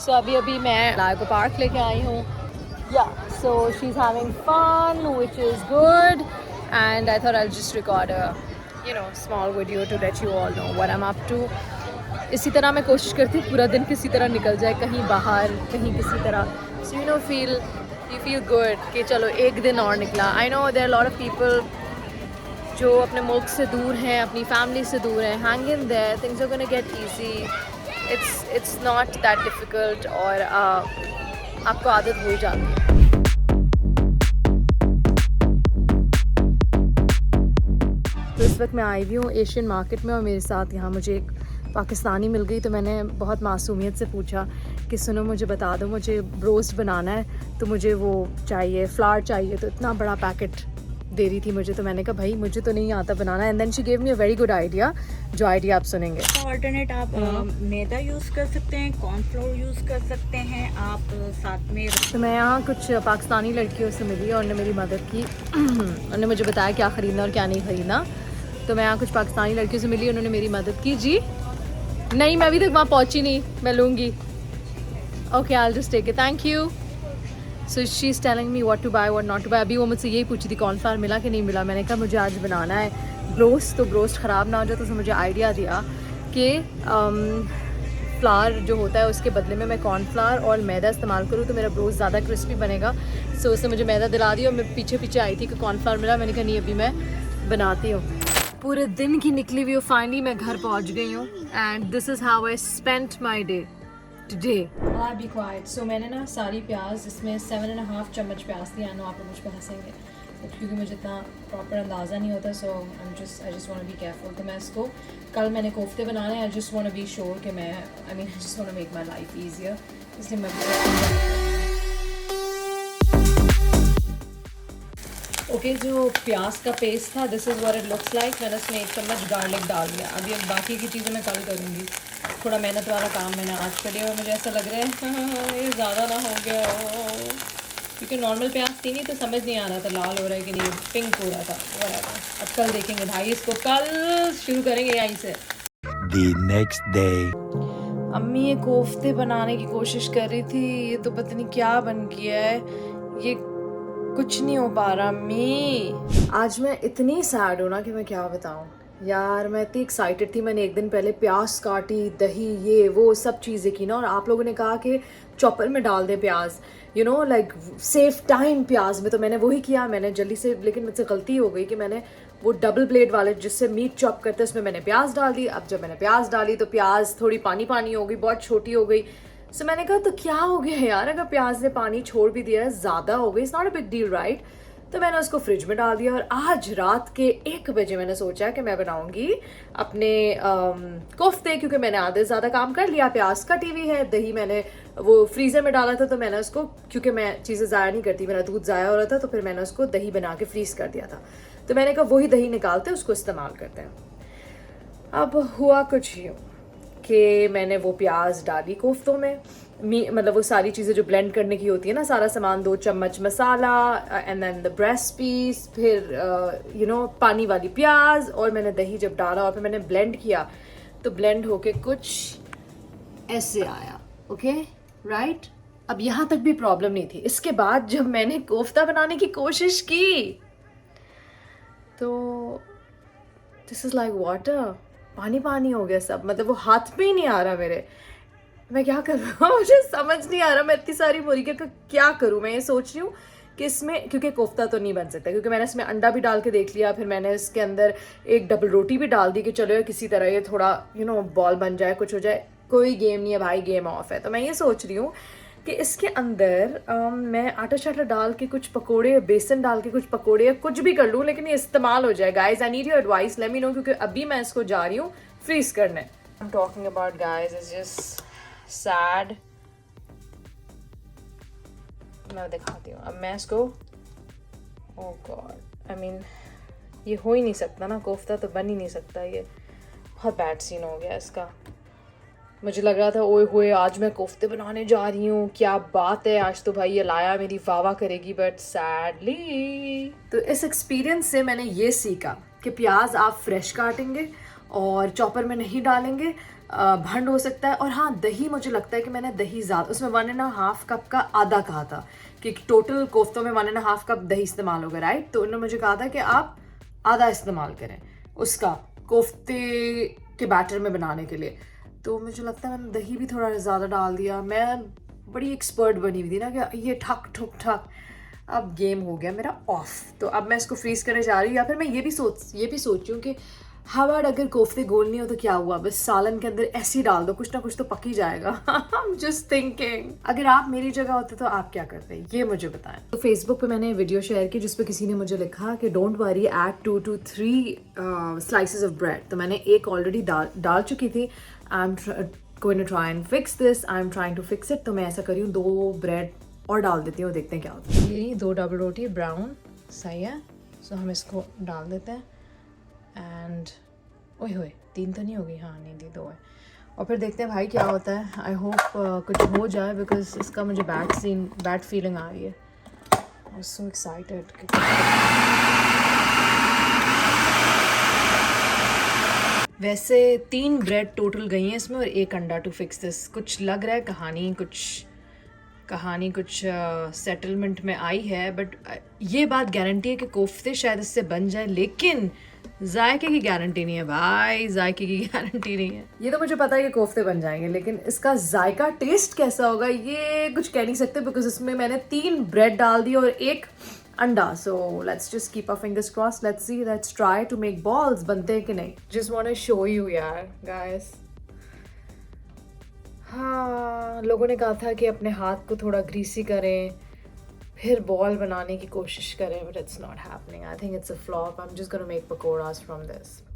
सो अभी मैं लाया को पार्क लेके आई हूँ. Yeah, so she's having fun, which is good, and I thought I'll just record a, small video to let you all know what I'm up to. इसी तरह मैं कोशिश करती हूँ पूरा दिन किसी तरह निकल जाए, कहीं बाहर, कहीं किसी तरह. So you feel good कि चलो एक दिन और निकला. I know there are a lot of people जो अपने मुल्क से दूर हैं, अपनी फैमिली से दूर हैं. Hang in there, things are gonna get easy. It's not that difficult और आपको आदत हो जाती है. तो इस वक्त मैं आई हुई हूँ एशियन मार्केट में और मेरे साथ यहाँ मुझे एक पाकिस्तानी मिल गई. तो मैंने बहुत मासूमियत से पूछा कि सुनो मुझे बता दो, मुझे ब्रोस्ट बनाना है तो मुझे वो चाहिए, फ्लावर चाहिए. तो इतना बड़ा पैकेट दे रही थी मुझे. तो मैंने कहा भाई मुझे तो नहीं आता बनाना. And then she gave me a very good idea, जो आइडिया आप सुनेंगे. ऑल्टरनेट आप मैदा यूज़ कर सकते हैं, कॉर्नफ्लोर यूज़ कर सकते हैं आप साथ में. तो मैं यहाँ कुछ पाकिस्तानी लड़कियों से मिली और उन्होंने मेरी मदद की. उन्होंने मुझे बताया क्या ख़रीदना और क्या नहीं ख़रीदना. तो मैं यहाँ कुछ पाकिस्तानी लड़कियों से मिली, उन्होंने मेरी मदद की. जी नहीं, मैं अभी तक वहाँ पहुँची नहीं, मैं लूँगी. Okay, I will just take it, thank you. So she is telling me what to buy what not to buy. अभी वो मुझसे यही पूछी थी कॉर्नफ्लावर मिला कि नहीं मिला. मैंने कहा मुझे आज बनाना है ब्रोस्ट, तो ब्रोस्ट ख़राब ना हो जाए. तो उसने मुझे आइडिया दिया कि फ्लावर जो होता है उसके बदले में मैं कॉर्नफ्लावर और मैदा इस्तेमाल करूँ तो मेरा ब्रोस्ट ज़्यादा क्रिस्पी बनेगा. सो उसने मुझे मैदा दिला दिया और मैं पीछे आई थी कि कॉर्नफ्लावर मिला. मैंने कहा नहीं अभी मैं बनाती हूँ. पूरे दिन की निकली हुई, फाइनली मैं घर पहुँच गई हूँ. And this is how I spent my day today. I be quite. So मैंने ना सारी प्याज, इसमें 7.5 चम्मच प्याज थी. आई नो आप लोग मुझ पर हंसेंगे क्योंकि मुझे इतना प्रॉपर अंदाज़ा नहीं होता. So I just want be careful. तो मैं इसको, कल मैंने कोफ्ते बनाने हैं. I just want be sure कि मैं I just want make my life easier, इसलिए मैं ओके जो प्याज का पेस्ट था, this is what it looks like. मैंने इसमें 1 चम्मच गार्लिक डाल दिया. अभी अब बाकी की चीज़ें मैं कल करूँगी. थोड़ा मेहनत वाला काम मैंने आज कर लिया और मुझे ऐसा लग रहा है ये ज़्यादा ना हो गया हो, क्योंकि नॉर्मल प्याज थी नहीं तो समझ नहीं आ रहा था लाल हो रहा है कि नहीं, पिंक हो रहा था. अब कल देखेंगे भाई, इसको कल शुरू करेंगे यहीं से. The next day. अम्मी ये कोफ्ते बनाने की कोशिश कर रही थी, ये तो पता नहीं क्या बन गया है, ये कुछ नहीं हो पा रहा. अम्मी आज मैं इतनी सैड हूँ ना कि मैं क्या बताऊँ यार. मैं इतनी एक्साइटेड थी. मैंने एक दिन पहले प्याज काटी, दही, ये वो सब चीज़ें की ना. और आप लोगों ने कहा कि चॉपर में डाल दें प्याज, लाइक सेफ टाइम प्याज में. तो मैंने वही किया. मैंने जल्दी से, लेकिन मुझसे गलती हो गई कि मैंने वो डबल ब्लेड वाले जिससे मीट चॉप करते हैं उसमें मैंने प्याज डाल दी. अब जब मैंने प्याज डाली तो प्याज थोड़ी पानी पानी हो गई, बहुत छोटी हो गई. सो मैंने कहा तो क्या हो गया यार, अगर प्याज ने पानी छोड़ भी दिया है, ज़्यादा हो गई, it's not a big deal right. तो मैंने उसको फ्रिज में डाल दिया और आज रात के 1 बजे मैंने सोचा कि मैं बनाऊंगी अपने कोफ्ते, क्योंकि मैंने आधे ज़्यादा काम कर लिया. प्याज कटी हुई है, दही मैंने वो फ्रीज़र में डाला था तो मैंने उसको, क्योंकि मैं चीज़ें ज़ाया नहीं करती, मेरा दूध ज़ाया हो रहा था, तो फिर मैंने उसको दही बना के फ्रीज़ कर दिया था. तो मैंने कहा वही दही निकालते उसको इस्तेमाल करते हैं. अब हुआ कुछ यूँ कि मैंने वो प्याज डाली कोफ्तों में, मतलब वो सारी चीज़ें जो ब्लेंड करने की होती है ना, सारा सामान, 2 चम्मच मसाला and then the breast piece, फिर पानी वाली प्याज, और मैंने दही जब डाला और फिर मैंने ब्लेंड किया तो ब्लेंड होके कुछ ऐसे आया. Okay right. अब यहाँ तक भी प्रॉब्लम नहीं थी. इसके बाद जब मैंने कोफ्ता बनाने की कोशिश की तो दिस इज़ लाइक वाटर, पानी पानी हो गया सब. मतलब वो हाथ में ही नहीं आ रहा मेरे. मैं क्या करूँ मुझे समझ नहीं आ रहा. मैं इतनी सारी मुर्गी का क्या करूँ. मैं ये सोच रही हूँ कि इसमें, क्योंकि कोफ्ता तो नहीं बन सकता, क्योंकि मैंने इसमें अंडा भी डाल के देख लिया, फिर मैंने इसके अंदर एक डबल रोटी भी डाल दी कि चलो यार किसी तरह ये थोड़ा बॉल बन जाए, कुछ हो जाए. कोई गेम नहीं है भाई, गेम ऑफ है. तो मैं ये सोच रही हूँ कि इसके अंदर मैं आटा शाटा डाल के कुछ पकोड़े, बेसन डाल के कुछ पकोड़े या कुछ भी कर लूँ, लेकिन ये इस्तेमाल हो जाए. Guys I need your advice, let me know, क्योंकि अभी मैं इसको जा रही हूँ फ्रीज करने. I am talking about guys, it's just sad. मैं दिखाती हूँ अब मैं इसको. ओह गॉड, आई मीन ये हो ही नहीं सकता ना, कोफ्ता तो बन ही नहीं सकता. ये बहुत बैड सीन हो गया इसका. मुझे लग रहा था ओए होए आज मैं कोफ्ते बनाने जा रही हूँ, क्या बात है, आज तो भाई ये लाया मेरी वाह करेगी. बट सैडली तो इस एक्सपीरियंस से मैंने ये सीखा कि प्याज आप फ्रेश काटेंगे और चॉपर में नहीं डालेंगे. भंड हो सकता है। और हाँ, दही मुझे लगता है कि मैंने दही ज़्यादा, उसमें 1.5 कप का आधा कहा था कि टोटल कोफ्तों में 1.5 कप दही इस्तेमाल होगा, राइट। तो उन्होंने मुझे कहा था कि आप आधा इस्तेमाल करें उसका कोफ्ते के बैटर में बनाने के लिए। तो मुझे लगता है मैंने दही भी थोड़ा ज़्यादा डाल दिया। मैं बड़ी एक्सपर्ट बनी हुई थी ना कि ये ठक ठुक ठक, अब गेम हो गया मेरा ऑफ। तो अब मैं इसको फ्रीज करने जा रही हूँ, या फिर मैं ये भी सोच रही हूँ कि हवाड़ अगर कोफ्ते गोल नहीं हो तो क्या हुआ, बस सालन के अंदर ऐसे ही डाल दो, कुछ ना कुछ तो पक ही जाएगा। I'm just thinking, अगर आप मेरी जगह होते तो आप क्या करते, ये मुझे बताएं। तो फेसबुक पे मैंने वीडियो शेयर की जिस पे किसी ने मुझे लिखा कि don't worry, add 2 to 3 slices of bread. तो मैंने एक ऑलरेडी डाल चुकी थी। I am going to try and fix this, I am trying to fix it. तो मैं ऐसा कर रही हूँ, 2 ब्रेड और डाल देती हूँ, देखते हैं क्या होता है। ये 2 डबल रोटी ब्राउन सही है। सो हम इसको डाल देते हैं एंड ओए होए 3 तो नहीं होगी, हाँ नहीं दी 2 है। और फिर देखते हैं भाई क्या होता है। आई होप कुछ हो जाए बिकॉज इसका मुझे बैड फीलिंग आ रही है। I am so excited. वैसे 3 ब्रेड टोटल गई हैं इसमें और 1 अंडा टू फिक्स दिस। कुछ लग रहा है कहानी कुछ सेटलमेंट में आई है, बट ये बात गारंटी है कि कोफ्ते शायद इससे बन जाए, लेकिन जायके की गारंटी नहीं है भाई, जायके की गारंटी नहीं है। ये तो मुझे पता है कि कोफ्ते बन जाएंगे, लेकिन इसका जायका टेस्ट कैसा होगा ये कुछ कह नहीं सकते बिकॉज इसमें मैंने 3 ब्रेड डाल दी और 1 अंडा। So let's just keep our fingers crossed, let's see, let's try to make balls. बनते हैं कि नहीं, just want to show you यार गाइस। हाँ, लोगों ने कहा था कि अपने हाथ को थोड़ा ग्रीसी करें फिर बॉल बनाने की कोशिश करें, but it's not happening. I think it's a flop. I am just gonna make pakodas from this.